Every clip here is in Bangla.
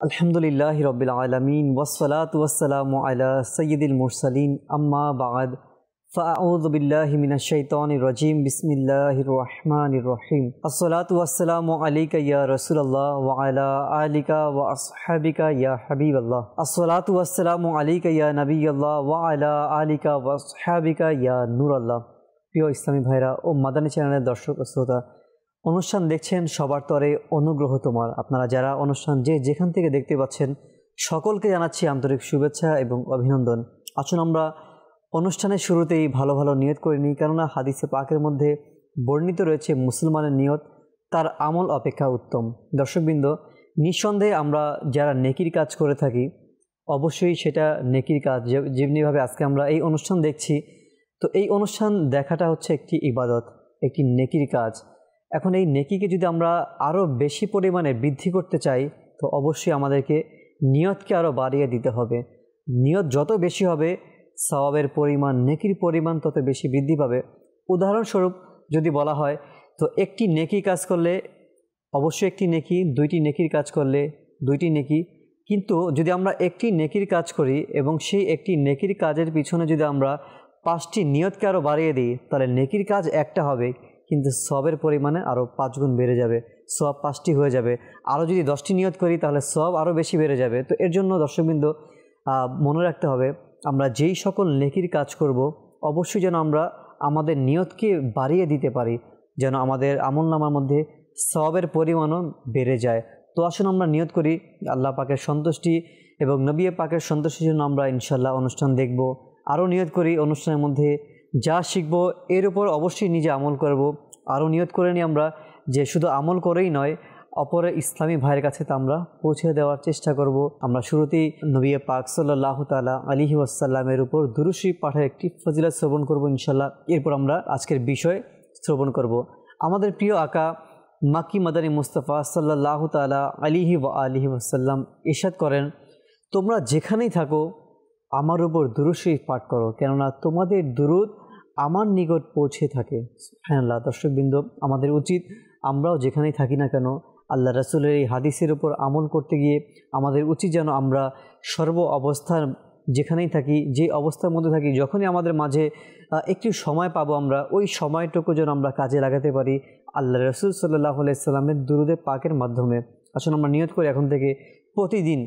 अल्हम्दुलिल्लाहि रब्बिल आलमीन वस्सलातु वस्सलामु अला सय्यिदिल मुरसलीन अम्मा बाद फ़अऊज़ु बिल्लाहि मिनश शैतानिर रजीम बिस्मिल्लाहिर रहमानिर रहीम अस्सलातु वस्सलामु अलैका या रसूलल्लाह व अला आलिका व अस्हाबिका या हबीबल्लाह अस्सलातु वस्सलामु अलैका या नबियल्लाह व अला आलिका व अस्हाबिका या नूरल्लाह। প্রিয় ইসলামী ভাইরা ও মাদানী চ্যানেলের দর্শক ও শ্রোতা, অনুষ্ঠান দেখছেন সবার তরে অনুগ্রহ তোমার। আপনারা যারা অনুষ্ঠান যেখান থেকে দেখতে পাচ্ছেন সকলকে জানাচ্ছি আন্তরিক শুভেচ্ছা এবং অভিনন্দন। আসুন আমরা অনুষ্ঠানের শুরুতেই ভালো ভালো নিয়ত করে নিই, কেননা হাদিসে পাকের মধ্যে বর্ণিত রয়েছে মুসলমানের নিয়ত তার আমল অপেক্ষা উত্তম। দর্শকবৃন্দ, নিঃসন্দেহে আমরা যারা নেকির কাজ করে থাকি অবশ্যই সেটা নেকির কাজ। যেমনিভাবে আজকে আমরা এই অনুষ্ঠান দেখছি, তো এই অনুষ্ঠান দেখাটা হচ্ছে একটি ইবাদত, একটি নেকির কাজ। এখন এই নেকিকে যদি আমরা আরও বেশি পরিমাণে বৃদ্ধি করতে চাই তো অবশ্যই আমাদেরকে নিয়তকে আরও বাড়িয়ে দিতে হবে। নিয়ত যত বেশি হবে সওয়াবের পরিমাণ, নেকির পরিমাণ তত বেশি বৃদ্ধি পাবে। উদাহরণস্বরূপ যদি বলা হয় তো একটি নেকি কাজ করলে অবশ্যই একটি নেকি, দুইটি নেকির কাজ করলে দুইটি নেকি। কিন্তু যদি আমরা একটি নেকির কাজ করি এবং সেই একটি নেকির কাজের পিছনে যদি আমরা 5টি নিয়তকে আরও বাড়িয়ে দিই তাহলে নেকির কাজ একটা হবে, কিন্তু সওয়াবের পরিমাণে আরও 5 গুণ বেড়ে যাবে। সওয়াব 5টি হয়ে যাবে। আরও যদি 10টি নিয়ত করি তাহলে সওয়াব আরও বেশি বেড়ে যাবে। তো এর জন্য দর্শকবৃন্দ মনে রাখতে হবে, আমরা যেই সকল নেকির কাজ করব অবশ্যই যেন আমরা আমাদের নিয়তকে বাড়িয়ে দিতে পারি, যেন আমাদের আমলনামার মধ্যে সওয়াবের পরিমাণও বেড়ে যায়। তো আসুন আমরা নিয়ত করি আল্লাহ পাকের সন্তুষ্টি এবং নবী পাকের সন্তুষ্টির জন্য আমরা ইনশাআল্লাহ অনুষ্ঠান দেখব। আরও নিয়ত করি অনুষ্ঠানের মধ্যে যা শিখব এর উপর অবশ্যই নিজে আমল করব। আরও নিয়ত করে নিই আমরা যে শুধু আমল করেই নয়, অপরের ইসলামী ভাইয়ের কাছে তা আমরা পৌঁছে দেওয়ার চেষ্টা করব। আমরা শুরুতেই নবী পাক সাল্লাল্লাহু তাআলা আলাইহি ওয়াসাল্লামের উপর দুরূদ শরীফ পাঠের একটি ফজিলত শ্রবণ করব ইনশাআল্লাহ। এরপর আমরা আজকের বিষয় শ্রবণ করব। আমাদের প্রিয় আকা মাক্কি মাদানী মুস্তাফা সাল্লাল্লাহু তাআলা আলাইহি ওয়া আলিহি ওয়াসাল্লাম ইরশাদ করেন, তোমরা যেখানেই থাকো আমার উপর দুরূদ শরীফ পাঠ করো, কেননা তোমাদের দুরূদ আমার নিকট পৌঁছে থাকে। সুবহানাল্লাহ। দর্শকবৃন্দ, আমাদের উচিত আমরাও যেখানেই থাকি না কেন আল্লাহ রাসূলের এই হাদিসের উপর আমল করতে গিয়ে আমাদের উচিত যেন আমরা সর্ব অবস্থার যেখানেই থাকি, যে অবস্থার মধ্যে থাকি, যখনই আমাদের মাঝে একটু সময় পাবো আমরা ওই সময়টুকু যেন আমরা কাজে লাগাতে পারি আল্লাহ রাসূল সাল্লাল্লাহু আলাইহি সাল্লামের দুরূদে পাকের মাধ্যমে। আসুন আমরা নিয়ত করি এখন থেকে প্রতিদিন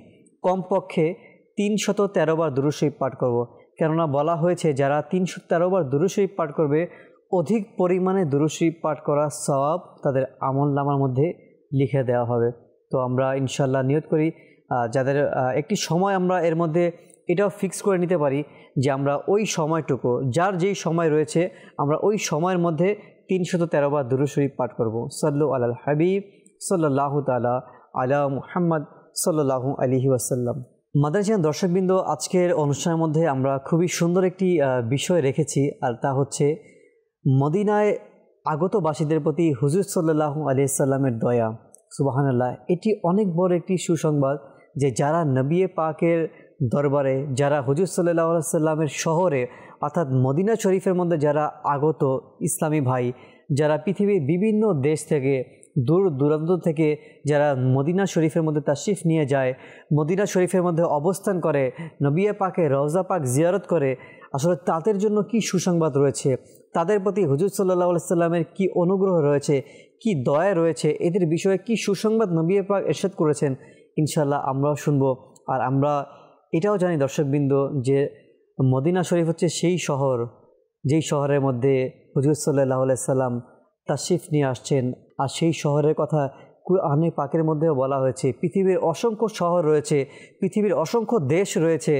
কমপক্ষে 313 বার দুরূদ শরীফ পাঠ করব। কেননা বলা হয়েছে যারা 313 বার দুরূদ শরীফ পাঠ করবে অধিক পরিমাণে দুরূদ শরীফ পাঠ করা সওয়াব তাদের আমলনামার মধ্যে লিখে দেওয়া হবে। তো আমরা ইনশাআল্লাহ নিয়ত করি যাদের একটি সময় আমরা এর মধ্যে এটাও ফিক্স করে নিতে পারি যে আমরা ওই সময়টুকু, যার যেই সময় রয়েছে আমরা ওই সময়ের মধ্যে 313 বার দুরূদ শরীফ পাঠ করব। সাল্লু আলাল হাবিব সাল্লাল্লাহু তাআলা আলা মুহাম্মদ সাল্লাল্লাহু আলাইহি ওয়াসাল্লাম। মাদানী চ্যানেল দর্শকবৃন্দ, আজকের অনুষ্ঠানের মধ্যে আমরা খুবই সুন্দর একটি বিষয় রেখেছি, আর তা হচ্ছে মদিনায় আগতবাসীদের প্রতি হুজুর সাল্লাল্লাহু আলাইহি সাল্লামের দয়া। সুবহানাল্লাহ। এটি অনেক বড় একটি সুসংবাদ যে যারা নবী পাকের দরবারে, যারা হুজুর সাল্লাল্লাহু আলাইহি সাল্লামের শহরে অর্থাৎ মদিনা শরীফের মধ্যে যারা আগত ইসলামী ভাই, যারা পৃথিবীর বিভিন্ন দেশ থেকে দূর দূরান্ত থেকে যারা মদিনা শরীফের মধ্যে তাশরিফ নিয়ে যায়, মদিনা শরীফের মধ্যে অবস্থান করে, নবী পাকের রওজা পাক জিয়ারত করে, আসলে তাদের জন্য কি সুসংবাদ রয়েছে, তাদের প্রতি হুজুর সাল্লাল্লাহু আলাইহি সাল্লামের কি অনুগ্রহ রয়েছে, কি দয়া রয়েছে, এদের বিষয়ে কি সুসংবাদ নবী পাক ইরশাদ করেছেন ইনশাআল্লাহ আমরাও শুনবো। আর আমরা এটাও জানি দর্শকবৃন্দ যে মদিনা শরীফ হচ্ছে সেই শহর যেই শহরের মধ্যে হুজুর সাল্লাল্লাহু আলাইহি সাল্লাম তাশরিফ নিয়ে আসছেন। আর সেই শহরের কথা কুরআনে পাকের মধ্যেও বলা হয়েছে। পৃথিবীর অসংখ্য শহর রয়েছে, পৃথিবীর অসংখ্য দেশ রয়েছে,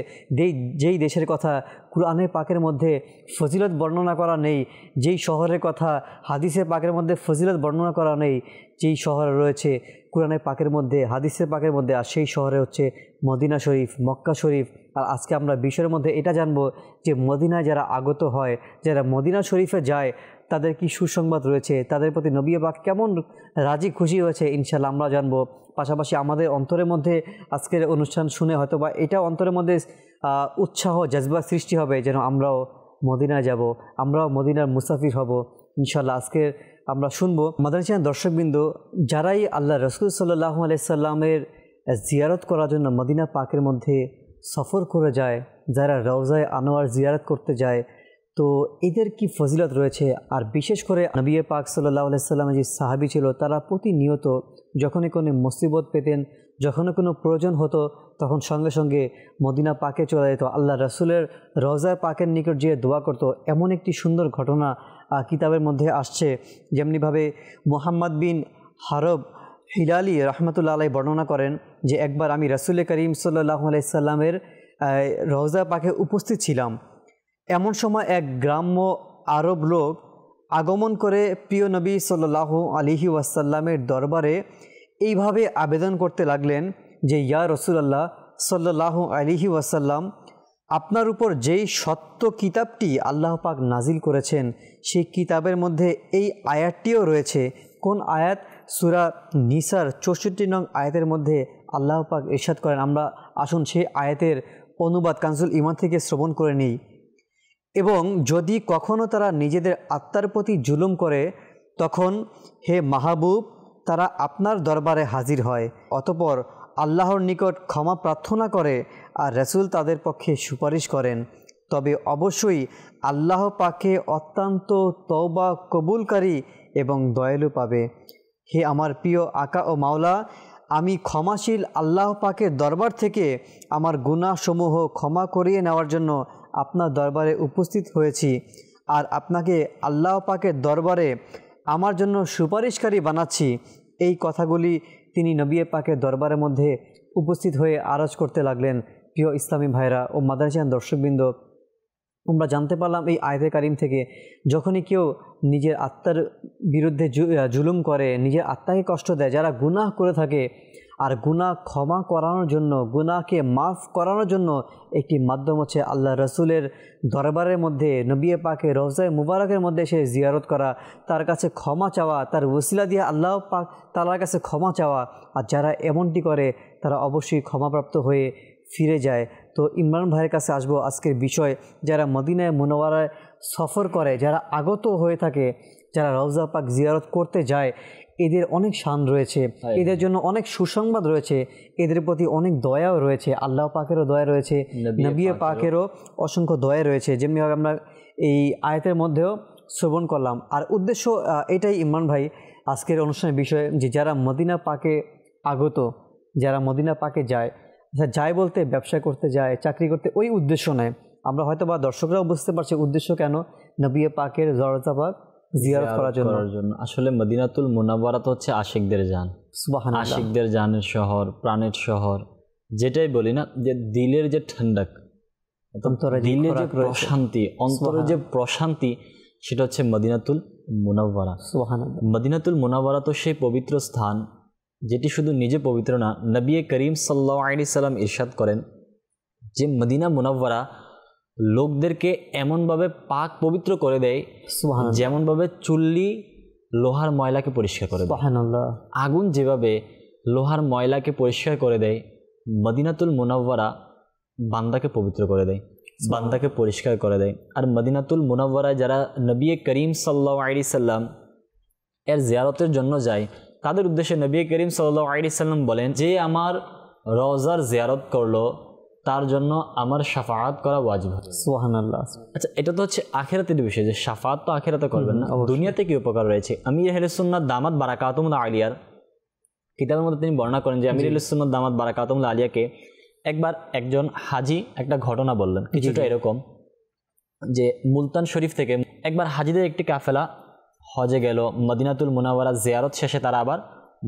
যেই দেশের কথা কুরআনে পাকের মধ্যে ফজিলত বর্ণনা করা নেই, যেই শহরের কথা হাদিসে পাকের মধ্যে ফজিলত বর্ণনা করা নেই, যেই শহর রয়েছে কুরআনে পাকের মধ্যে, হাদিসে পাকের মধ্যে, আর সেই শহরে হচ্ছে মদিনা শরীফ, মক্কা শরীফ। আর আজকে আমরা বিষয়ের মধ্যে এটা জানবো যে মদিনায় যারা আগত হয়, যারা মদিনা শরীফে যায় তাদের কি সুসংবাদ রয়েছে, তাদের প্রতি নবী পাক কেমন রাজি খুশি হয়েছে ইনশাআল্লাহ আমরা জানবো। পাশাপাশি আমাদের অন্তরের মধ্যে আজকের অনুষ্ঠান শুনে হয়তো বা এটা অন্তরের মধ্যে উৎসাহ জজবা সৃষ্টি হবে যেন আমরাও মদিনায় যাব, আমরাও মদিনার মুসাফির হব ইনশাআল্লাহ। আজকের আমরা শুনবো। মাদানী চ্যানেল দর্শকবৃন্দ, যারাই আল্লাহ রাসূল সাল্লাল্লাহু আলাইহি সাল্লামের জিয়ারত করার জন্য মদিনা পাকের মধ্যে সফর করে যায়, যারা রওজায়ে আনোয়ার জিয়ারত করতে যায়, তো এদের কি ফজিলত রয়েছে। আর বিশেষ করে নবী পাক সাল্লাল্লাহু আলাইহি সাল্লামের যে সাহাবী ছিল, তারা প্রতিনিয়ত যখনই কোনো মুসিবত পেতেন, যখনই কোনো প্রয়োজন হতো, তখন সঙ্গে সঙ্গে মদিনা পাকে চলে যেত, আল্লাহ রসুলের রওজা পাকের নিকট যেয়ে দোয়া করতো। এমন একটি সুন্দর ঘটনা কিতাবের মধ্যে আসছে, যেমনিভাবে মুহাম্মদ বিন হারব হিলালি রহমতুল্লাহ আলাইহি বর্ণনা করেন যে একবার আমি রাসূল করিম সাল্লাল্লাহু আলাইহি সাল্লামের রওজা পাকে উপস্থিত ছিলাম। এমন সময় এক গ্রাম্য আরব লোক আগমন করে প্রিয় নবী সাল্লাল্লাহু আলাইহি ওয়াসাল্লামের দরবারে এইভাবে আবেদন করতে লাগলেন যে ইয়া রাসূলুল্লাহ সাল্লাল্লাহু আলাইহি ওয়াসাল্লাম, আপনার উপর যেই সত্য কিতাবটি আল্লাহ পাক নাজিল করেছেন, সেই কিতাবের মধ্যে এই আয়াতটিও রয়েছে। কোন আয়াত? সূরা নিসার 64 নং আয়াতের মধ্যে আল্লাহ পাক ইরশাদ করেন। আমরা আসুন সেই আয়াতের অনুবাদ কানজুল ঈমান থেকে শ্রবণ করে নিই। এবং যদি কখনো তারা নিজেদের আত্মার প্রতি জুলুম করে, তখন হে মাহবুব, তারা আপনার দরবারে হাজির হয়, অতঃপর আল্লাহর নিকট ক্ষমা প্রার্থনা করে আর রাসূল তাদের পক্ষে সুপারিশ করেন, তবে অবশ্যই আল্লাহ পাকে অত্যন্ত তওবা কবুলকারী এবং দয়ালু পাবে। হে আমার প্রিয় আকা ও মাওলা, আমি ক্ষমাশীল আল্লাহ পাকের দরবার থেকে আমার গুনাহসমূহ ক্ষমা করিয়ে নেওয়ার জন্য আপনার দরবারে উপস্থিত হয়েছি, আর আপনাকে আল্লাহ পাকের দরবারে আমার জন্য সুপারিশকারী বানাচ্ছি। এই কথাগুলি তিনি নবী পাকের দরবারের মধ্যে উপস্থিত হয়ে আরজ করতে লাগলেন। প্রিয় ইসলামী ভাইরা ও মাদারীসান দর্শকবৃন্দ, আমরা জানতে পারলাম এই আয়াতে কারিম থেকে, যখনই কেউ নিজের আত্মার বিরুদ্ধে জুলুম করে, নিজের আত্মাকে কষ্ট দেয়, যারা গুনাহ করে থাকে, আর গুনাহ ক্ষমা করানোর জন্য, গুনাহকে মাফ করানোর জন্য একটি মাধ্যম হচ্ছে আল্লাহ রসুলের দরবারের মধ্যে, নবী পাকের রওজায়ে মুবারকের মধ্যে সে জিয়ারত করা, তার কাছে ক্ষমা চাওয়া, তার ওসিলা দিয়ে আল্লাহ পাক তাআলার কাছে ক্ষমা চাওয়া। আর যারা এমনটি করে তারা অবশ্যই ক্ষমাপ্রাপ্ত হয়ে ফিরে যায়। তো ইমরান ভাইয়ের কাছে আসবো আজকের বিষয়, যারা মদিনায় মুনাওয়ারায় সফর করে, যারা আগত হয়ে থাকে, যারা রওজা পাক জিয়ারত করতে যায়, এদের অনেক শান রয়েছে, এদের জন্য অনেক সুসংবাদ রয়েছে, এদের প্রতি অনেক দয়াও রয়েছে, আল্লাহ পাকেরও দয়া রয়েছে, নবী পাকেরও অসংখ্য দয়া রয়েছে, যেমনিভাবে আমরা এই আয়াতের মধ্যেও শ্রবণ করলাম। আর উদ্দেশ্য এটাই ইমরান ভাই আজকের অনুষ্ঠানের বিষয়, যে যারা মদিনা পাকে আগত, যারা মদিনা পাকে যায়, যায় বলতে ব্যবসা করতে যায়, চাকরি করতে, ওই উদ্দেশ্য নয়। আমরা হয়তো বা দর্শকরাও বুঝতে পারছি উদ্দেশ্য কেন, নবী পাকের রওজা পাক জিয়ারত করার জন্য। আসলে মদিনাতুল মুনাওয়ারা তো হচ্ছে আশিকদের জান, সুবহানাল্লাহ, আশিকদের জানের শহর, প্রাণের শহর, যেটাই বলি না, যে দিলের যে ঠান্ডক, দিলের যে প্রশান্তি, অন্তরের যে প্রশান্তি, সেটা হচ্ছে মদিনাতুল মুনাওয়ারা। সুবহানাল্লাহ। মদিনাতুল মুনাওয়ারা তো সেই পবিত্র স্থান যেটি শুধু নিজে পবিত্র না, নবী করিম সাল্লাল্লাহু আলাইহি সাল্লাম ইরশাদ করেন যে মদিনা মুনাওয়ারা লোকদেরকে এমনভাবে পাক পবিত্র করে দেয়, যেমনভাবে চুল্লি লোহার ময়লাকে পরিষ্কার করে দেয়। সুবহানাল্লাহ। আগুন যেভাবে লোহার ময়লাকে পরিষ্কার করে দেয়, মদিনাতুল মুনাওয়ারা বান্দাকে পবিত্র করে দেয়, বান্দাকে পরিষ্কার করে দেয়। আর মদিনাতুল মুনাওয়ারায় যারা নবী করিম সাল্লাল্লাহু আলাইহি সাল্লাম এর জিয়ারতের জন্য যায়, তাদের উদ্দেশ্যে নবী করিম সাল্লাল্লাহু আলাইহি সাল্লাম বলেন, যে আমার রওজার জিয়ারত করলো তার জন্য আমার শাফাআত করা ওয়াজিব। সুবহানাল্লাহ। আচ্ছা, এটা তো হচ্ছে আখিরাতের বিষয়, যে শাফাআত তো আখিরাতে করবেন না, দুনিয়াতে কি উপকার রয়েছে। আমির আহলে সুন্নাত দামাত বারাকাতুহুল আলিয়ার কিতাবের মধ্যে তিনি বর্ণনা করেন যে আমির আহলে সুন্নাত দামাত বারাকাতুহুল আলিয়াকে একবার একজন হাজি একটা ঘটনা বললেন, কিছুটা এরকম, যে মুলতান শরীফ থেকে একবার হাজিদের একটি কাফেলা হজে গেল, মদিনাতুল মুনাওয়ারা জিয়ারত শেষে তারা আবার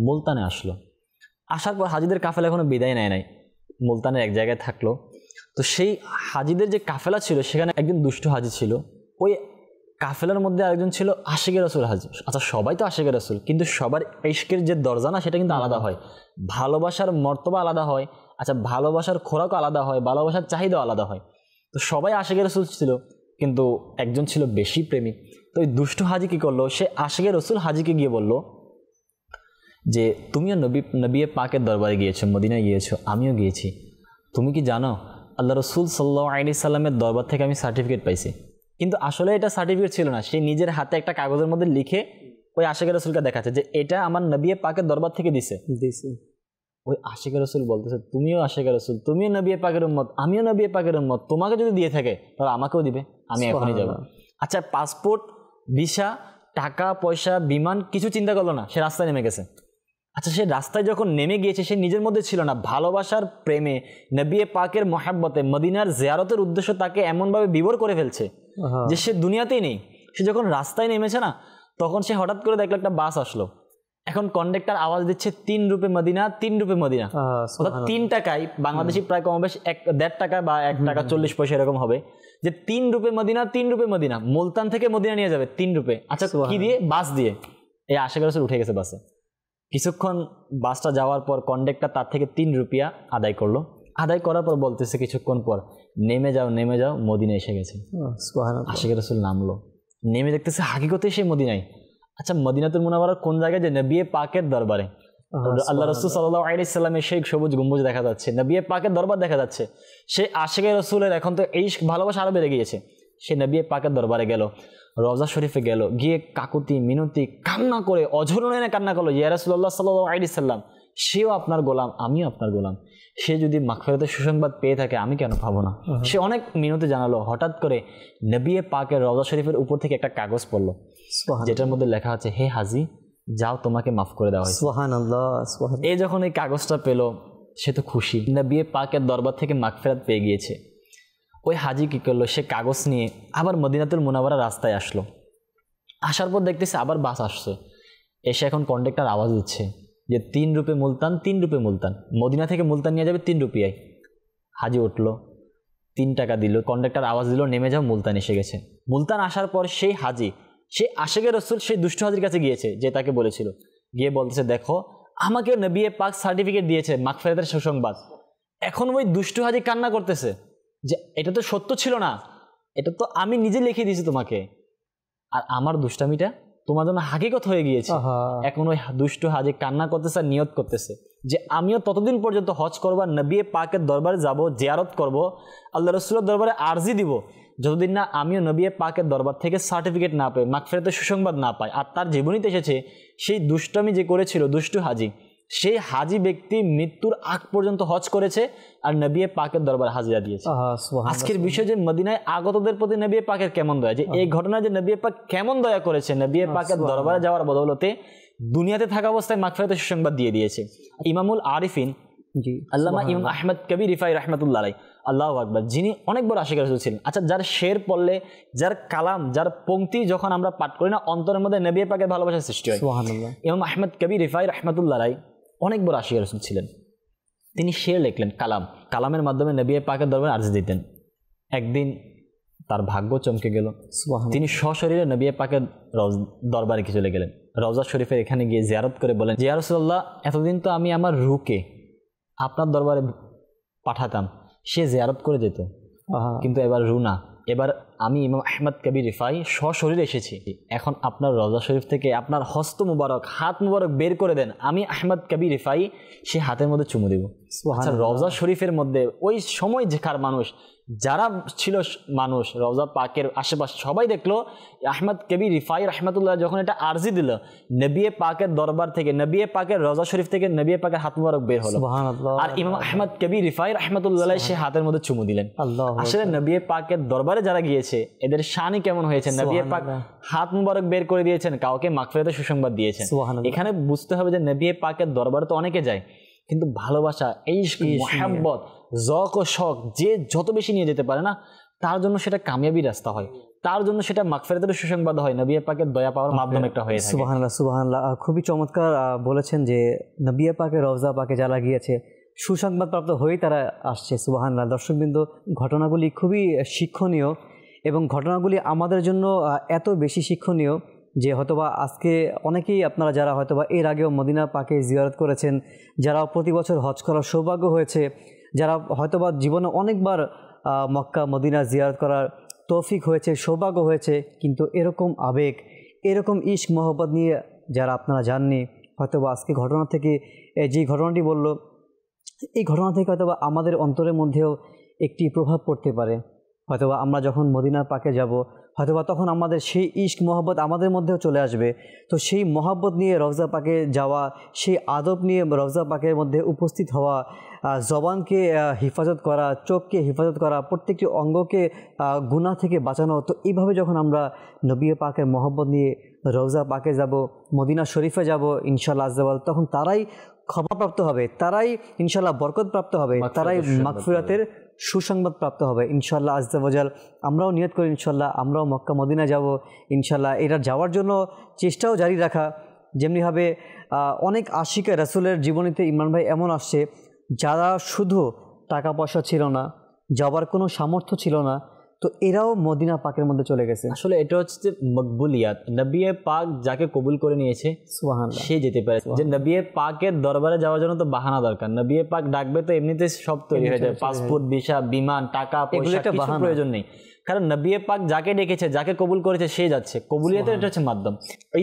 মুলতানে আসলো। আসার পর হাজিদের কাফেলা এখনো বিদায় নেয় নাই, মুলতানের এক জায়গায় থাকলো। তো সেই হাজিদের যে কাফেলা ছিল, সেখানে একজন দুষ্ট হাজি ছিল, ওই কাফেলার মধ্যে আরেকজন ছিল আশিকের রাসূল হাজি। আচ্ছা, সবাই তো আশিকের রাসূল, কিন্তু সবার ইশকের যে দরজা না, সেটা কিন্তু আলাদা হয়, ভালোবাসার মর্তবা আলাদা হয়। আচ্ছা, ভালোবাসার খোরাকও আলাদা হয়, ভালোবাসার চাহিদাও আলাদা হয়। তো সবাই আশিকের রাসূল ছিল, কিন্তু একজন ছিল বেশি প্রেমিক। তো ওই দুষ্ট হাজি কী করলো, সে আশিকের রাসূল হাজিকে গিয়ে বলল যে তুমিও নবী পাকের দরবারে গিয়েছো, মদিনায় গিয়েছো, আমিও গিয়েছি, তুমি কি জানো আল্লাহ রসুল সাল্লাল্লাহু আলাইহি সাল্লামের দরবার থেকে আমি সার্টিফিকেট পাইছি। কিন্তু আসলে এটা সার্টিফিকেট ছিল না, সে নিজের হাতে একটা কাগজের মধ্যে লিখে ওই আশিকের রাসূলকে দেখাচ্ছে যে এটা আমার নবী পাকের দরবার থেকে দিছে। ওই আশিকের রসুল বলতেছে তুমিও আশিকের রসুল, তুমিও নবী পাকের উম্মত, আমিও নবী পাকের উম্মত, তোমাকে যদি দিয়ে থাকে তাহলে আমাকেও দিবে, আমি এখনই যাব। আচ্ছা, পাসপোর্ট, ভিসা, টাকা পয়সা, বিমান কিছু চিন্তা করলো না, সে রাস্তায় নেমে গেছে। আচ্ছা, সে রাস্তায় যখন নেমে গিয়েছে সে নিজের মধ্যে ছিল না, ভালোবাসার প্রেমে নবী পাকের মহাব্বতে মদিনার জিয়ারতের উদ্দেশ্য তাকে এমনভাবে বিভোর করে ফেলছে যে সে দুনিয়াতেই নেই। সে যখন রাস্তায় নেমেছে না, তখন সে হঠাৎ করে দেখলো একটা বাস আসলো। এখন কন্ডাক্টর আওয়াজ দিচ্ছে 3 রুপে মদিনা, 3 রুপে মদিনা, অর্থাৎ 3 টাকায়, বাংলাদেশি প্রায় কমবেশ 1.5 টাকা বা 1 টাকা 40 পয়সা এরকম হবে, যে 3 রুপে মদিনা, 3 রুপে মদিনা, মুলতান থেকে মদিনা নিয়ে যাবে 3 রুপে। আচ্ছা, কি দিয়ে? বাস দিয়ে। এই আশিকের রসুল উঠে গেছে বাসে। কিছুক্ষণ বাসটা যাওয়ার পর কন্ডাক্টর তার থেকে 3 রুপিয়া আদায় করলো। আদায় করার পর বলতেছে কিছুক্ষণ পর, নেমে যাও নেমে যাও, মদিনা এসে গেছে। আশিকের রসুল নামলো, নেমে দেখতেছে হাকিকতে সে মদিনায়। আচ্ছা, মদিনাতুল মুনাওয়ারার কোন জায়গায়? যে নবী পাকের দরবারে, আল্লাহ রাসূল সাল্লাল্লাহু আলাইহি সাল্লামের সেই সবুজ গম্বুজ দেখা যাচ্ছে, নবী পাকের দরবার দেখা যাচ্ছে। সে আশিকের রসুলের এখন তো এই ভালোবাসা আরো বেড়ে গিয়েছে। সে নবী পাকের দরবারে গেল, রওজা শরীফে গেল, গিয়ে কাকুতি মিনতি কান্না করে অঝর নয়নে কান্না করলো, ইয়া রাসূলুল্লাহ সাল্লাল্লাহু আলাইহি সাল্লাম, সেও আপনার গোলাম, আমিও আপনার গোলাম, সে যদি মাগফিরাতের সুসংবাদ পেয়ে থাকে আমি কেন পাবো না? সে অনেক মিনতি জানালো। হঠাৎ করে নবী পাকের রওজা শরীফের উপর থেকে একটা কাগজ পড়লো, যেটার মধ্যে লেখা আছে, হে হাজি, যাও, তোমাকে মাফ করে দেওয়া হয়েছে। সুবহানাল্লাহ, সুবহানাল্লাহ। এই যখন এই কাগজটা পেল, সে তো খুশি, নবী পাকের দরবার থেকে মাগফিরাত পেয়ে গিয়েছে। ওই হাজি কি করলো, সে কাগজ নিয়ে আবার মদিনাতুল মুনাওয়ারা রাস্তায় আসলো। আসার পর দেখতেছে আবার বাস আসছে। এসে এখন কন্ডাক্টর আওয়াজ দিচ্ছে যে 3 রুপে মুলতান, 3 রুপে মুলতান, মদিনা থেকে মুলতান নিয়ে যাবে 3 রুপিয়ায়। হাজি উঠলো, 3 টাকা দিল। কন্ডাক্টর আওয়াজ দিল, নেমে যাও, মুলতান এসে গেছে। মুলতান আসার পর সেই হাজি, সেই আশিকের রসুল সেই দুষ্ট হাজির কাছে গিয়েছে যে তাকে বলেছিল, গিয়ে বলতেছে, দেখো, আমাকে নবী পাক সার্টিফিকেট দিয়েছে মাগফিরাতের সুসংবাদ। এখন ওই দুষ্ট হাজি কান্না করতেছে যে এটা তো সত্য ছিল না, এটা তো আমি নিজে লিখে দিয়েছি তোমাকে, আর আমার দুষ্টামিটা তোমার জন্য হাকিকত হয়ে গিয়েছে। এখন ওই দুষ্ট হাজি কান্না করতেছে আর নিয়ত করতেছে যে আমিও ততদিন পর্যন্ত হজ করবো, নবী পাকের দরবারে যাব, জিয়ারত করব, আল্লাহ রাসূলের দরবারে আরজি দিব, যতদিন না আমিও নবী পাকের দরবার থেকে সার্টিফিকেট না পাই, মাগফিরাতের সুসংবাদ না পাই। আর তার জীবনীতে এসেছে সেই দুষ্টামি যে করেছিল দুষ্টু হাজি, সেই হাজি ব্যক্তি মৃত্যুর আগ পর্যন্ত হজ করেছে আর নবী পাকের দরবারে হাজিরা দিয়েছে। আজকের বিষয় যে মদিনায় আগতদের প্রতি নবী পাকের কেমন দয়া, যে এই ঘটনা যে নবী পাক কেমন দয়া করেছে, নবী পাকের দরবারে যাওয়ার বদৌলতে দুনিয়াতে থাকা অবস্থায় মাগফিরাতের সুসংবাদ দিয়ে দিয়েছে। ইমামুল আরিফিন আল্লামা ইমাম আহমদ কবির রিফাই রাহমাতুল্লাহ আলাইহি, আল্লাহু আকবার, যিনি অনেক বড় আশিক রাসূল ছিলেন। আচ্ছা, যার শের পড়লে, যার কালাম, যার পংক্তি যখন আমরা পাঠ করি না, অন্তরের মধ্যে নবী পাকের ভালোবাসার সৃষ্টি হয়। সুবহানাল্লাহ। ইমাম আহমদ কবির রিফাই রাহমাতুল্লাহ আলাইহি অনেক বড় আশিক রাসূল ছিলেন। তিনি শের লিখলেন, কালামের মাধ্যমে নবী পাকের দরবারে আরজি দিতেন। একদিন তার ভাগ্য চমকে গেল, তিনি সশরীরে নবী পাকের দরবারে চলে গেলেন। রওজা শরীফের এখানে গিয়ে জিয়ারত করে বলেন, ইয়া রাসূলুল্লাহ, এতদিন তো আমি আমার রূহকে আপনার দরবারে পাঠাতাম, সে জিয়ারত করে যেত, কিন্তু এবার রূহ না, এবার আমি ইমাম আহমদ কবির রিফাই সশরীরে এসেছি। এখন আপনার রওজা শরীফ থেকে আপনার হস্ত মুবারক, হাত মুবারক বের করে দেন, আমি আহমদ কবির রিফাই সে হাতের মধ্যে চুমু দেব। আচ্ছা, রওজা শরীফের মধ্যে ওই সময় যেখার মানুষ, যারা ছিল মানুষ রওজা পাকের আশেপাশে, সবাই দেখলো আহমদ কবির রিফাই রাহমাতুল্লাহ যখন এটা আরজি দিল, নবী পাকের দরবার থেকে, নবী পাকের রওজা শরীফ থেকে নবী পাকের হাত মুবারক বের হলো, আর ইমাম আহমদ কবির রিফাই রাহমাতুল্লাহ সে হাতের মধ্যে চুমু দিলেন। আসলে নবী পাকের দরবারে যারা গিয়েছে এদের শানই কেমন হয়েছে, নবী পাক হাত মুবারক বের করে দিয়েছেন, কাউকে মাগফিরাতের সুসংবাদ দিয়েছেন। এখানে বুঝতে হবে যে নবী পাকের দরবারে তো অনেকে যায়, কিন্তু ভালোবাসা, ইশক, মুহাব্বত, যক ও শখ যে যত বেশি নিয়ে যেতে পারে না, তার জন্য সেটা কামিয়াবি রাস্তা হয়, তার জন্য সেটা মাগফিরাতের সুসংবাদ হয়, নবী পাকের দয়া পাওয়ার মাধ্যম একটা হয়ে থাকে। সুবহানাল্লাহ, সুবহানাল্লাহ। খুবই চমৎকার বলেছেন যে নবী পাকের রওজা পাকে যারা গিয়েছে সুসংবাদপ্রাপ্ত হয়েই তারা আসছে। সুবহানাল্লাহ। দর্শকবৃন্দ, ঘটনাগুলি খুবই শিক্ষণীয় এবং ঘটনাগুলি আমাদের জন্য এত বেশি শিক্ষণীয় যে হয়তোবা আজকে অনেকেই আপনারা যারা হয়তোবা এর আগেও মদিনা পাকে জিয়ারত করেছেন, যারা প্রতি বছর হজ করার সৌভাগ্য হয়েছে, যারা হয়তোবা জীবনে অনেকবার মক্কা মদিনা জিয়ারত করার তৌফিক হয়েছে, সৌভাগ্য হয়েছে, কিন্তু এরকম আবেগ, এরকম ইশক মহব্বত নিয়ে যারা আপনারা জাননি, হয়তোবা আজকে ঘটনা থেকে যে ঘটনাটি বলল, এই ঘটনা থেকে হয়তোবা আমাদের অন্তরের মধ্যেও একটি প্রভাব পড়তে পারে। হয়তোবা আমরা যখন মদিনা পাকে যাব, হয়তোবা তখন আমাদের সেই ইশক মহব্বত আমাদের মধ্যেও চলে আসবে। তো সেই মহব্বত নিয়ে রওজা পাকে যাওয়া, সেই আদব নিয়ে রওজা পাকের মধ্যে উপস্থিত হওয়া, জবানকে হেফাজত করা, চোখকে হেফাজত করা, প্রত্যেকটি অঙ্গকে গুনাহ থেকে বাঁচানো। তো এইভাবে যখন আমরা নবী পাকের মহব্বত নিয়ে রওজা পাকে যাব, মদিনা শরীফে যাব ইনশাআল্লাহ আজ্জাওয়াল, তখন তারাই ক্ষমাপ্রাপ্ত হবে, তারাই ইনশাআল্লাহ বরকতপ্রাপ্ত হবে, তারাই মাগফিরাতের সুসংবাদ প্রাপ্ত হবে ইনশাআল্লাহ আজ্জাওয়াজাল। আমরাও নিয়ত করি ইনশাআল্লাহ আমরাও মক্কা মদিনা যাব ইনশাআল্লাহ। এটা যাওয়ার জন্য চেষ্টাও জারি রাখা। যেমনিভাবে অনেক আশিকে রাসূলের জীবনীতে ইমরান ভাই এমন আসছে, যারা শুধু টাকা পয়সা ছিল না, যাওয়ার কোনো সামর্থ্য ছিল না, তো এরাও মদিনা পাকের মধ্যে চলে গেছে। আসলে এটা হচ্ছে যে মকবুলিয়াত, নবী পাক যাকে কবুল করে নিয়েছে সুবহানাল্লাহ সে যেতে পারে। যে নবী পাকের দরবারে যাওয়ার জন্য তো বাহানা দরকার, নবী পাক ডাকবে তো এমনিতে সব তৈরি হয়ে যায়, পাসপোর্ট, ভিসা, বিমান, টাকা পয়সা কিছু প্রয়োজন নেই। কারণ নবী পাক যাকে ডেকেছে, যাকে কবুল করেছে সে যাচ্ছে। কবুলিয়াতের এটা হচ্ছে মাধ্যম।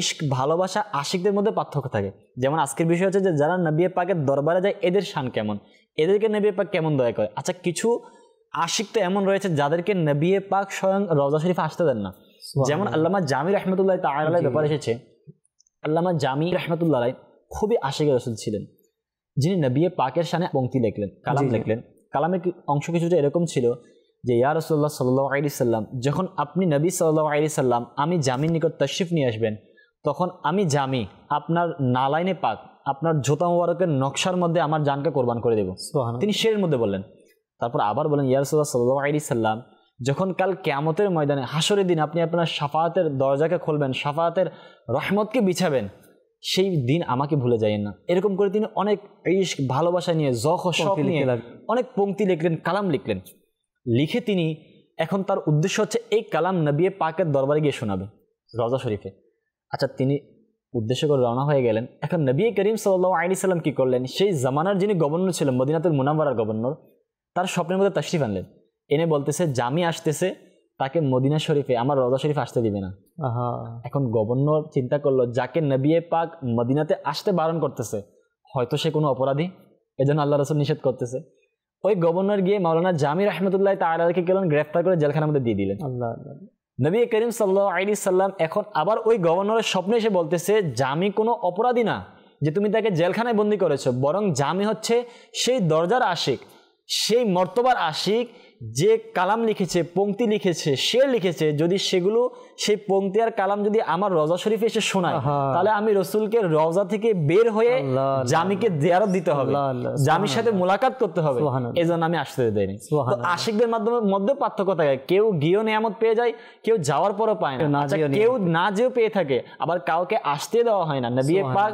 ইশক ভালোবাসা আশিকদের মধ্যে পার্থক্য থাকে। যেমন আজকের বিষয় হচ্ছে যে যারা নবী পাকের দরবারে যায় এদের শান কেমন, এদেরকে নবী পাক কেমন দয়া করে। আচ্ছা, কিছু আশিক তো এমন রয়েছে যাদেরকে নবী পাক স্বয়ং রওজা শরীফে আসতে দেন না। যেমন আল্লামা জামি রহমতুল্লাহ তাআলা ব্যাপারে এসেছে, আল্লামা জামি রহমতুল্লাহ খুবই আশিক রাসূল ছিলেন, যিনি নবী পাকের শানে পংক্তি লিখলেন, কালাম লিখলেন। কালামের অংশ কিছুটা এরকম ছিল যে ইয়া রাসূলুল্লাহ সাল্লাল্লাহু আলাইহি সাল্লাম, যখন আপনি নবী সাল্লাল্লাহু আলাইহি সাল্লাম আমি জামির নিকট তাশরিফ নিয়ে আসবেন, তখন আমি জামি আপনার নালাইনে পাক, আপনার জোতা মুবারকের নকশার মধ্যে আমার জানকে কোরবান করে দেব। তিনি শেরের মধ্যে বললেন। তারপর আবার বলেন ইয়া রাসূলুল্লাহ সাল্লাল্লাহু আলাইহি সাল্লাম, যখন কাল কিয়ামতের ময়দানে হাসরের দিন আপনি আপনার শাফাআতের দরজাকে খুলবেন, শাফাআতের রহমতকে বিছাবেন, সেই দিন আমাকে ভুলে যাইয়েন না। এরকম করে তিনি অনেক ইশক ভালোবাসা নিয়ে, যখ শখ নিয়ে অনেক পংক্তি লিখলেন, কালাম লিখলেন। লিখে তিনি এখন তার উদ্দেশ্য হচ্ছে এই কালাম নবী পাকের দরবারে গিয়ে শোনাবে রওজা শরীফে। আচ্ছা, তিনি উদ্দেশ্য করে রওনা হয়ে গেলেন। এখন নবী করিম সাল্লাল্লাহু আলাইহি সাল্লাম কি করলেন, সেই জামানার যিনি গভর্নর ছিলেন, মদিনাতুল মুনাওয়ারার গভর্নর, তার স্বপ্নের মধ্যে তাশরিফ আনলেন। এনে বলতেছে জামি আসতেছে, তাকে মদিনা শরীফে আমার রওজা শরীফে আসতে দিবে না। এখন গভর্নর চিন্তা করলো, যাকে নবী পাক মদিনাতে আসতে বারণ করতেছে হয়তো সে কোনো অপরাধী, এজন্য আল্লাহ রাসূল নিষেধ করতেছে। ওই গভর্নর গিয়ে মাওলানা জামি রহমতুল্লাহ তাআলাকে গেলেন, গ্রেফতার করে জেলখানার মধ্যে দিয়ে দিলেন। নবী করিম সাল্লাল্লাহু আলাইহি সাল্লাম এখন আবার ওই গভর্নরের স্বপ্নে এসে বলতেছে জামি কোনো অপরাধী না যে তুমি তাকে জেলখানায় বন্দী করেছো, বরং জামি হচ্ছে সেই দরজার আশিক, সেই মর্তবার আশিক যে কালাম লিখেছে, পংক্তি লিখেছে, শের লিখেছে। যদি সেগুলো, সেই পংক্তি আর কালাম যদি আমার রওজা শরীফে এসে শোনায়, তাহলে আমি রসুলকে রওজা থেকে বের হয়ে জামিকে জিয়ারত দিতে হবে, জামির সাথে মোলাকাত করতে হবে, এজন্য আমি আসতে দেইনি। তো আশিকদের মধ্যে পার্থক্য থাকে, কেউ গিয়েও নিয়ামত পেয়ে যায়, কেউ যাওয়ার পরও পায় না, কেউ না যেও পেয়ে থাকে, আবার কাউকে আসতে দেওয়া হয় না। নবী পাক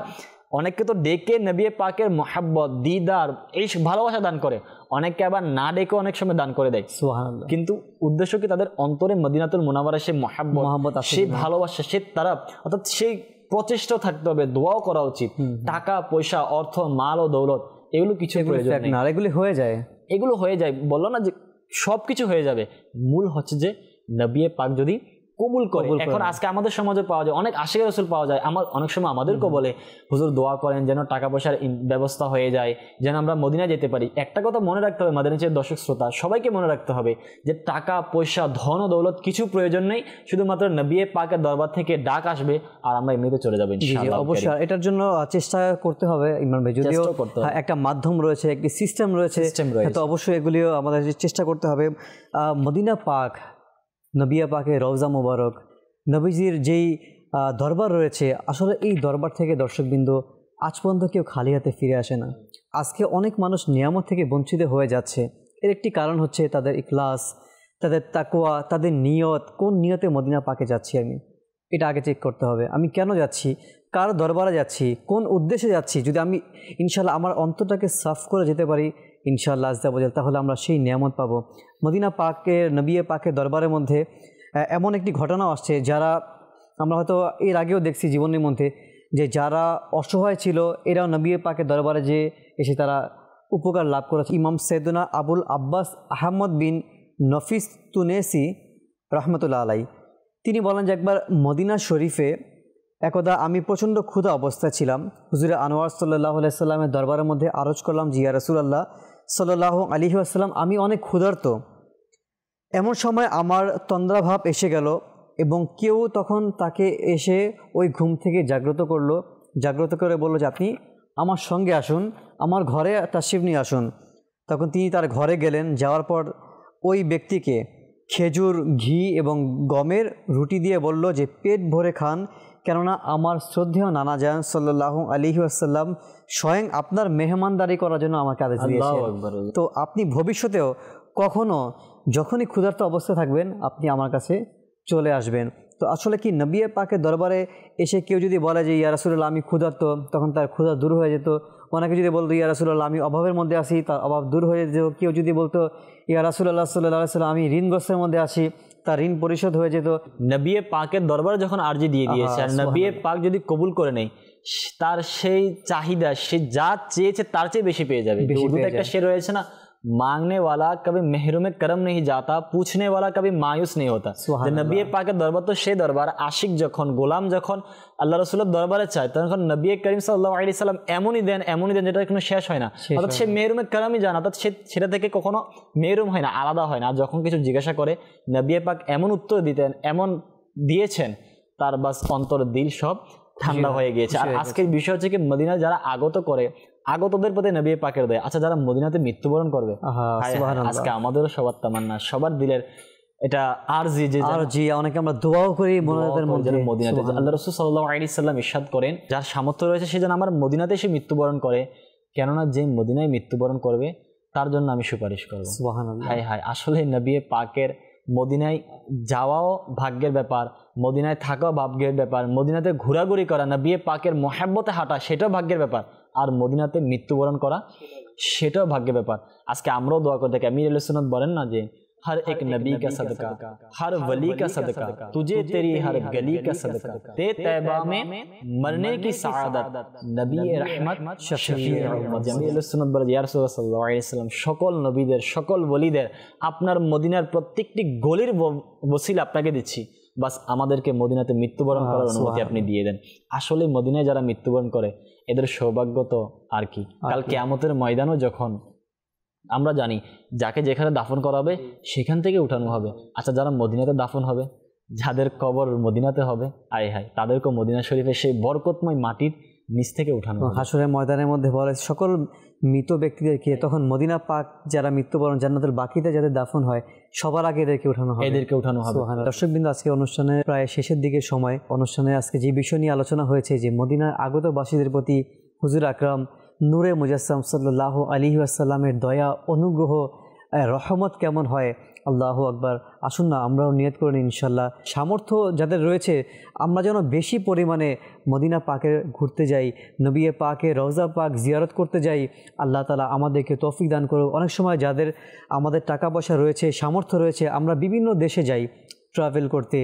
অনেককে তো ডেকে নবী পাকের মহব্বত, দিদার, এই ভালোবাসা দান করে, অনেককে আবার না ডেকে অনেক সময় দান করে দেয়। সুবহানাল্লাহ। কিন্তু উদ্দেশ্য কি, তাদের অন্তরে মদিনাতুল মুনাওয়ারা সেই মহব্বত, সেই ভালোবাসা, সেই তারা, অর্থাৎ সেই প্রচেষ্টা থাকতে হবে, দোয়াও করা উচিত। টাকা পয়সা, অর্থ, মাল ও দৌলত এগুলো কিছু প্রয়োজন নেই, এগুলো হয়ে যায়, এগুলো হয়ে যায়। বললো না যে সব কিছু হয়ে যাবে, মূল হচ্ছে যে নবী পাক যদি কবুল করে। এখন আজকে আমাদের সমাজে পাওয়া যায় অনেক আশিক রাসূল পাওয়া যায়, আমার অনেক সময় আমাদেরকেও বলে হুজুর দোয়া করেন যেন টাকা পয়সার ব্যবস্থা হয়ে যায়, যেন আমরা মদিনা যেতে পারি। একটা কথা মনে রাখতে হবে, মাদানীচের দর্শক শ্রোতা সবাইকে মনে রাখতে হবে যে টাকা পয়সা, ধন ও দৌলত কিছু প্রয়োজন নেই, শুধুমাত্র নবী পাকের দরবার থেকে ডাক আসবে আর আমরা এমনিতে চলে যাবো ইনশাআল্লাহ। অবশ্যই এটার জন্য চেষ্টা করতে হবে ইমরান ভাই, যদিও একটা মাধ্যম রয়েছে, একটি সিস্টেম রয়েছে, তো অবশ্যই এগুলিও আমাদের চেষ্টা করতে হবে। মদিনা পাক, নবী পাকের রওজা মুবারক, নবীজির যেই দরবার রয়েছে, আসলে এই দরবার থেকে দর্শকবৃন্দ আজ পর্যন্ত কেউ খালি হাতে ফিরে আসে না। আজকে অনেক মানুষ নিয়ামত থেকে বঞ্চিত হয়ে যাচ্ছে। এর একটি কারণ হচ্ছে তাদের ইখলাস, তাদের তাকওয়া, তাদের নিয়ত। কোন নিয়তে মদিনা পাকে যাচ্ছি আমি, এটা আগে চেক করতে হবে। আমি কেন যাচ্ছি, কার দরবারে যাচ্ছি, কোন উদ্দেশ্যে যাচ্ছি। যদি আমি ইনশাআল্লাহ আমার অন্তরটাকে সাফ করে যেতে পারি ইনশাআল্লাহ আজ্জা ওয়াজাল, তাহলে আমরা সেই নিয়ামত পাবো। মদিনা পাকের, নবী পাকের দরবারের মধ্যে এমন একটি ঘটনাও আসছে, যারা আমরা হয়তো এর আগেও দেখছি জীবনের মধ্যে, যে যারা অসহায় ছিল এরাও নবী পাকের দরবারে যে এসে তারা উপকার লাভ করেছে। ইমাম সৈয়দনা আবুল আব্বাস আহমদ বিন নফিস তুনেসি রহমতুল্লাহ আলাই, তিনি বলেন যে একবার মদিনা শরীফে একদা আমি প্রচণ্ড ক্ষুধা অবস্থায় ছিলাম। হুজুরে আনোয়ার সাল্লাল্লাহু আলাইহি সাল্লামের দরবারের মধ্যে আরজ করলাম, জি ইয়া রাসূলুল্লাহ সাল্লাল্লাহু আলাইহি ওয়াসাল্লাম, আমি অনেক ক্ষুধার্ত, এমন সময় আমার তন্দ্রাভাব এসে গেল এবং কেউ তখন তাকে এসে ওই ঘুম থেকে জাগ্রত করে বলল যে আপনি আমার সঙ্গে আসুন, আমার ঘরে তাশরিফ নিয়ে আসুন। তখন তিনি তার ঘরে গেলেন। যাওয়ার পর ওই ব্যক্তিকে খেজুর, ঘি এবং গমের রুটি দিয়ে বলল যে পেট ভরে খান, কেননা আমার শ্রদ্ধেয় নানা জান সাল্লাল্লাহু আলাইহি ওয়াসাল্লাম স্বয়ং আপনার মেহমানদারি করার জন্য আমাকে আদেশ দিয়েছেন। তো আপনি ভবিষ্যতেও কখনো যখনই ক্ষুধার্ত অবস্থায় থাকবেন আপনি আমার কাছে চলে আসবেন। তো আসলে কি নবী পাকের দরবারে এসে কেউ যদি বলে যে ইয়া রাসূলুল্লাহ আমি ক্ষুধার্ত, তখন তার ক্ষুধা দূর হয়ে যেত। অনেকে যদি বলতো ইয়া রাসূলুল্লাহ আমি অভাবের মধ্যে আছি, তার অভাব দূর হয়ে যেত। কেউ যদি বলতো ইয়া রাসূলুল্লাহ সাল্লাল্লাহু আলাইহি ওয়াসাল্লাম আমি ঋণগ্রস্তের মধ্যে আছি, তার ঋণ পরিশোধ হয়ে যেত। নবী পাকের দরবারে যখন আরজি দিয়ে দিয়েছে আর নবী পাক যদি কবুল করে নেয়, তার সেই চাহিদা, সে যা চেয়েছে তার চেয়ে বেশি পেয়ে যাবে। একটা শের রয়েছে না, मांगने वाला कभी महरूम करम नहीं जाता, पूछने वाला कभी मायूस नहीं होता। नबी पाकेर दरबार तो সেই দরবার, আশিক যখন, গোলাম যখন আল্লাহ রাসূলের দরবারে চায় তখন নবী করিম সাল্লাল্লাহু আলাইহি সাল্লাম এমনই দেন যেটা কোনো শেষ হয় না। অর্থাৎ সে মেহরুমে কারামই জানা, অর্থাৎ সেটা থেকে কখনো মেহরুম হয় না, আলাদা হয় না। যখন কিছু জিজ্ঞাসা করে নবী পাক এমন উত্তর দিতেন, এমন দিয়েছেন, তার বাস অন্তর দিল সব ঠান্ডা হয়ে গিয়েছে। আর আজকের বিষয় হচ্ছে কি, মদিনা যারা আগতদের প্রতি নবী পাকের দয়া। আচ্ছা, যারা মদিনাতে মৃত্যুবরণ করবে, আজকে আমাদেরও সবার তামান্না, সবার দিলের এটা আরজি, অনেকে আমরা দোয়াও করি মদিনাতে। আল্লাহ রাসূল সাল্লাল্লাহু আলাইহি সাল্লাম ইরশাদ করেন, যার সামর্থ্য রয়েছে সে যেন আমার মদিনাতে এসে মৃত্যুবরণ করে, কেননা যে মদিনায় মৃত্যুবরণ করবে তার জন্য আমি সুপারিশ করব। সুবহানাল্লাহ। হায় হায়, আসলে নবী পাকের মদিনায় যাওয়াও ভাগ্যের ব্যাপার, মদিনায় থাকাও ভাগ্যের ব্যাপার, মদিনাতে ঘোরাঘুরি করা, নবী পাকের মহব্বতে হাঁটা সেটাও ভাগ্যের ব্যাপার, আর মদিনাতে মৃত্যুবরণ করা সেটাও ভাগ্যের ব্যাপার। আজকে আমরাও দোয়া করে থাকি। আমির আহলে সুন্নাত বলেন না যে हर एक नबी का सदका, हर वली का सदका, तुझे तेरी हर गली का सदका, ते तैबा में मरने की सआदत, नबी रहमत शफीए उम्मत। আমির আহলে সুন্নাত বলে ইয়া রাসূলুল্লাহ সাল্লাল্লাহু আলাইহি সাল্লাম, সকল নবীদের, সকল ওলিদের আপনার মদিনার প্রত্যেকটি গলির ওসিলা আপনাকে দিচ্ছি, বাস আমাদেরকে মদিনাতে মৃত্যুবরণ করার অনুমতি আপনি দিয়ে দেন। আসলে মদিনায় যারা মৃত্যুবরণ করে এদের সৌভাগ্য তো আর কি, কাল কিয়ামতের ময়দানও যখন আমরা জানি যাকে যেখানে দাফন করা হবে সেখান থেকে উঠানো হবে। আচ্ছা, যারা মদিনাতে দাফন হবে, যাদের কবর মদিনাতে হবে, আয় হায়, তাদেরকে মদিনা শরীফের সেই বরকতময় মাটির নিচ থেকে উঠানো হবে। হাসরের ময়দানের মধ্যে বলে সকল মৃত ব্যক্তিদেরকে তখন মদিনা পাক যারা মৃত্যুবরণ জান্নাতুল বাকিতে যাদের দাফন হয় সবার আগে এদেরকে উঠানো হবে। দর্শকবৃন্দ, আজকে অনুষ্ঠানের প্রায় শেষের দিকে সময়। অনুষ্ঠানে আজকে যে বিষয় নিয়ে আলোচনা হয়েছে যে মদিনার আগতবাসীদের প্রতি হুজুর আকরাম নূরে মুজাসসাম সাল্লাল্লাহু আলাইহি ওয়াসাল্লামের দয়া, অনুগ্রহ, রহমত কেমন হয়। আল্লাহু আকবার। আসুন না আমরাও নিয়ত করে নিই ইনশাল্লাহ, সামর্থ্য যাদের রয়েছে আমরা যেন বেশি পরিমাণে মদিনা পাকে ঘুরতে যাই, নবী পাকে রওজা পাক জিয়ারত করতে যাই। আল্লাহ তাআলা আমাদেরকে তৌফিক দান করুক। অনেক সময় যাদের আমাদের টাকা পয়সা রয়েছে, সামর্থ্য রয়েছে, আমরা বিভিন্ন দেশে যাই, ট্রাভেল করতে,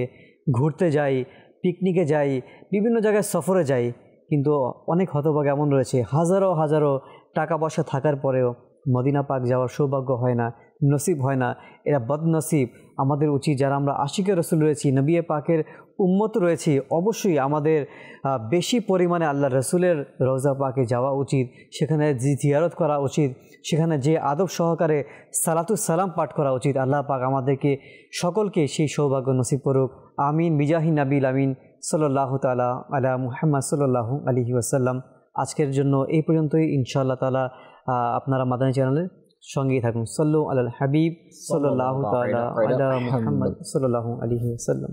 ঘুরতে যাই, পিকনিকে যাই, বিভিন্ন জায়গায় সফরে যাই, কিন্তু অনেক হতভাগা এমন রয়েছে হাজারো হাজারো টাকা পয়সা থাকার পরেও মদিনা পাক যাওয়ার সৌভাগ্য হয় না, নসিব হয় না। এরা বদনসিব। আমাদের উচিত, যারা আমরা আশিকে রসুল রয়েছি, নবী পাকের উম্মত রয়েছি, অবশ্যই আমাদের বেশি পরিমাণে আল্লাহ রসুলের রওজা পাকে যাওয়া উচিত, সেখানে জিয়ারত করা উচিত, সেখানে যে আদব সহকারে সালাতুস সালাম পাঠ করা উচিত। আল্লাহ পাক আমাদেরকে সকলকে সেই সৌভাগ্য নসিব করুক। আমিন বিজাহি নাবিল আমিন সাল্লাল্লাহু তাআলা আলা মুহাম্মদ সাল্লাল্লাহু আলাইহি ওয়াসাল্লাম। আজকের জন্য এই পর্যন্তই। ইনশাআল্লাহ তাআলা আপনারা মাদানী চ্যানেলের সঙ্গেই থাকুন। সাল্লু আলাল হাবিব সাল্লাল্লাহু তাআলা আলা মুহাম্মদ সাল্লাল্লাহু আলাইহি ওয়াসাল্লাম।